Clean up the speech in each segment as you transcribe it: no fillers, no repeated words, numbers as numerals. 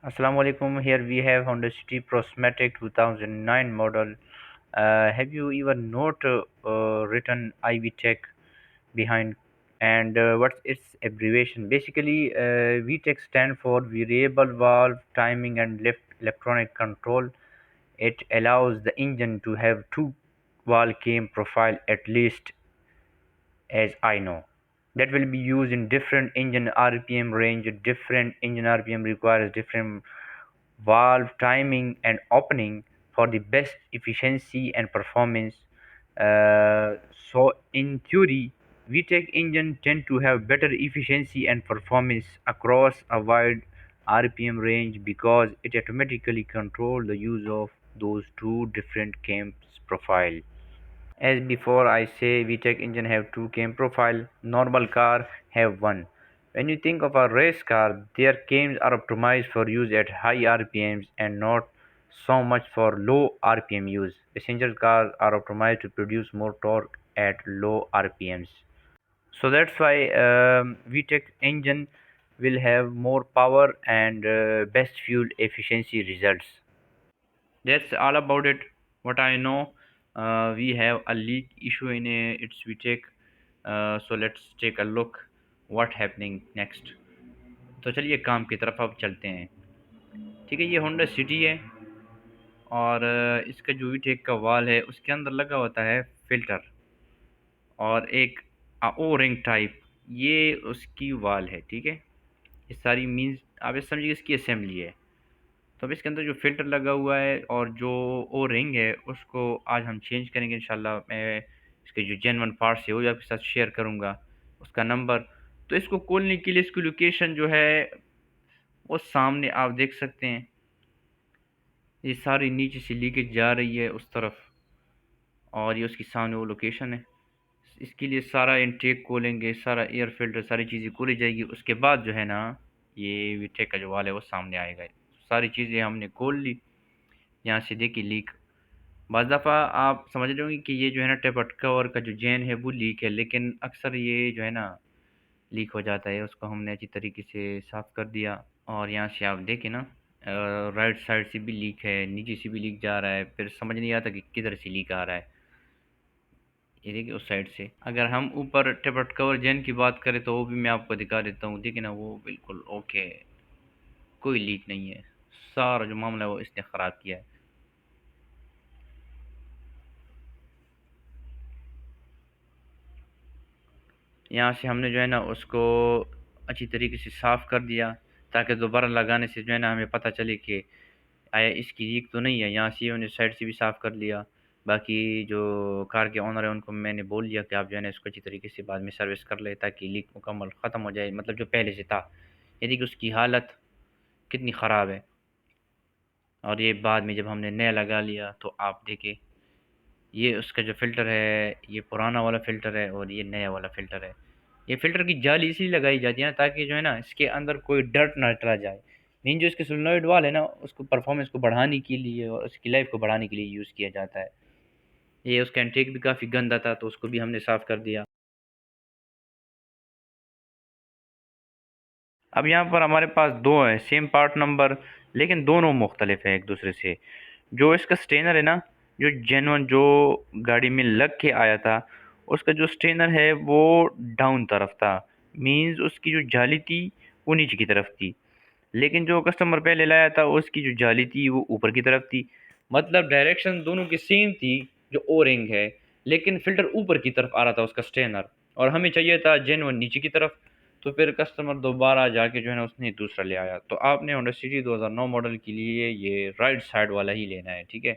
Assalamu alaikum. Here we have Honda City Prosmatec 2009 model. Have you even not written i-VTEC behind? And what's its abbreviation? Basically, VTEC stand for Variable Valve Timing and Lift Electronic Control. It allows the engine to have two valve cam profile at least, as I know. That will be used in different engine RPM range. Different engine RPM requires different valve timing and opening for the best efficiency and performance. So in theory, VTEC engine tend to have better efficiency and performance across a wide RPM range because it automatically controls the use of those two different cams profile. As before I say, VTEC engine have two cam profile, normal car have one. When you think of a race car, their cams are optimized for use at high RPMs and not so much for low RPM use. Passenger cars are optimized to produce more torque at low RPMs. So that's why VTEC engine will have more power and best fuel efficiency results. That's all about it. What I know, we have a leak issue in its VTEC. So let's take a look what happening next. तो चलिए काम की तरफ अब चलते हैं. ठीक है, ये होंडा सिटी है और इसका जो वीटेक का वाल है उसके अंदर लगा होता है फिल्टर और एक ओ रिंग टाइप, ये उसकी वाल है. ठीक है, ये सारी मीन्स आप ये समझिए इसकी असेंबली है. तो अब इसके अंदर जो फ़िल्टर लगा हुआ है और जो ओ रिंग है उसको आज हम चेंज करेंगे इंशाल्लाह. मैं इसके जो जेन्युइन पार्ट्स है वो भी आपके साथ शेयर करूंगा, उसका नंबर. तो इसको खोलने के लिए इसकी लोकेशन जो है वो सामने आप देख सकते हैं. ये सारी नीचे से लीकेज जा रही है उस तरफ और ये उसकी सामने वो लोकेशन है. इसके लिए सारा इनटेक खोलेंगे, सारा एयर फिल्टर, सारी चीज़ें खोली जाएगी. उसके बाद जो है ना ये वीटेक का जो वाल है वो सामने आएगा. सारी चीज़ें हमने खोल ली. यहाँ से देखिए लीक. बाज़ दफ़ा आप समझ रहे होंगे कि ये जो है ना टेप कवर का जो चेन है वो लीक है, लेकिन अक्सर ये जो है ना लीक हो जाता है. उसको हमने अच्छी तरीके से साफ़ कर दिया. और यहाँ से आप देखें ना, राइट साइड से भी लीक है, नीचे से भी लीक जा रहा है, फिर समझ नहीं आता कि किधर से लीक आ रहा है. ये देखिए उस साइड से. अगर हम ऊपर टेप कवर चेन की बात करें तो वो भी मैं आपको दिखा देता हूँ. देखिए ना, वो बिल्कुल ओके है, कोई लीक नहीं है. सारा जो मामला है वो इसने ख़राब किया है. यहाँ से हमने जो है ना उसको अच्छी तरीके से साफ़ कर दिया ताकि दोबारा लगाने से जो है ना हमें पता चले कि आया इसकी लीक तो नहीं है. यहाँ से उन्हें साइड से भी साफ़ कर लिया. बाकी जो कार के ओनर है उनको मैंने बोल दिया कि आप जो है ना इसको अच्छी तरीके से बाद में सर्विस कर ले ताकि लीक मुकम्मल ख़त्म हो जाए, मतलब जो पहले से था. यदि कि उसकी हालत कितनी ख़राब है. और ये बाद में जब हमने नया लगा लिया तो आप देखिए, ये उसका जो फ़िल्टर है ये पुराना वाला फ़िल्टर है और ये नया वाला फ़िल्टर है. ये फ़िल्टर की जाली इसलिए लगाई जाती है ना ताकि जो है ना इसके अंदर कोई डर्ट ना चला जाए. मेन जो इसके सोलेनॉइड वाल है ना उसको परफॉर्मेंस को बढ़ाने के लिए और उसकी लाइफ को बढ़ाने के लिए यूज़ किया जाता है. ये उसका इंटेक भी काफ़ी गंदा था तो उसको भी हमने साफ़ कर दिया. अब यहाँ पर हमारे पास दो हैं सेम पार्ट नंबर, लेकिन दोनों मुख्तलिफ हैं एक दूसरे से. जो इसका स्टेनर है ना, जो जेन्युइन जो गाड़ी में लग के आया था, उसका जो स्टेनर है वो डाउन तरफ था. मींस उसकी जो जाली थी वो नीचे की तरफ थी, लेकिन जो कस्टमर पहले लाया था उसकी जो जाली थी वो ऊपर की तरफ थी. मतलब डायरेक्शन दोनों की सेम थी जो ओ रिंग है, लेकिन फ़िल्टर ऊपर की तरफ आ रहा था उसका स्टेनर और हमें चाहिए था जेन्युइन नीचे की तरफ. तो फिर कस्टमर दोबारा जाके जो है ना उसने दूसरा ले आया. तो आपने होंडा सिटी 2009 मॉडल के लिए ये राइट साइड वाला ही लेना है. ठीक है,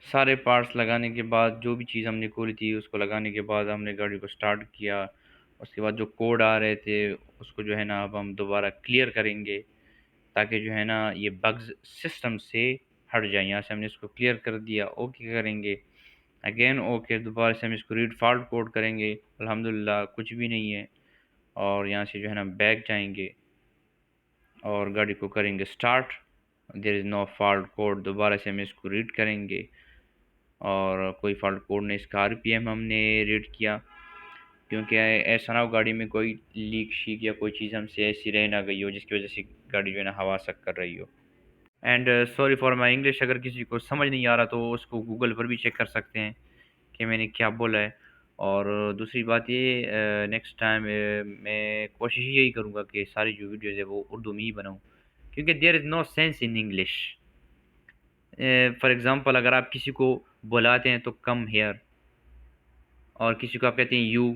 सारे पार्ट्स लगाने के बाद जो भी चीज़ हमने खोली थी उसको लगाने के बाद हमने गाड़ी को स्टार्ट किया. उसके बाद जो कोड आ रहे थे उसको जो है ना अब हम दोबारा क्लियर करेंगे ताकि जो है ना ये बग्स सिस्टम से हट जाए. यहाँ से हमने इसको क्लियर कर दिया. ओके करेंगे, अगेन ओके, दोबारा से हम इसको रीड फॉल्ट कोड करेंगे. अल्हम्दुलिल्लाह कुछ भी नहीं है. और यहाँ से जो है ना बैक जाएंगे और गाड़ी को करेंगे start. There is no fault code. दोबारा से हम इसको रीड करेंगे और कोई फॉल्ट कोड नहीं. इसका आरपीएम हमने रीड किया क्योंकि ऐसा ना हो गाड़ी में कोई लीक शीक या कोई चीज़ हमसे ऐसी रह ना गई हो जिसकी वजह से گاڑی جو ہے نا ہوا سک کر رہی ہو. And sorry for my English, اگر کسی کو سمجھ نہیں آ رہا تو اس کو گوگل پر بھی چیک کر سکتے ہیں کہ میں نے کیا بولا ہے. اور دوسری بات یہ، نیکسٹ ٹائم میں کوشش یہی کروں گا کہ ساری جو ویڈیوز ہے وہ اردو میں ہی بناؤں، کیونکہ there is no sense in English. For example اگر آپ کسی کو بلاتے ہیں تو کم ہیئر، اور کسی کو آپ کہتے ہیں یو،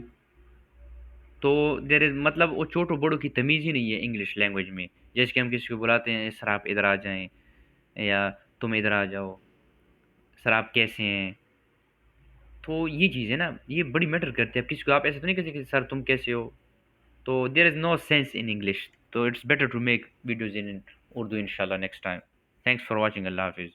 تو دیر از مطلب وہ چھوٹوں بڑوں کی تمیز ہی نہیں ہے انگلش لینگویج میں. جیسے کہ ہم کسی کو بلاتے ہیں سر آپ ادھر آ جائیں، یا تم ادھر آ جاؤ، سر آپ کیسے ہیں. تو یہ چیز ہے نا، یہ بڑی میٹر کرتی ہے. اب کسی کو آپ ایسے تو نہیں کہہ سکتے سر تم کیسے ہو. تو there is no sense in English. تو it's better to make videos in Urdu ان شاء اللہ next time. Thanks for watching. اللہ حافظ.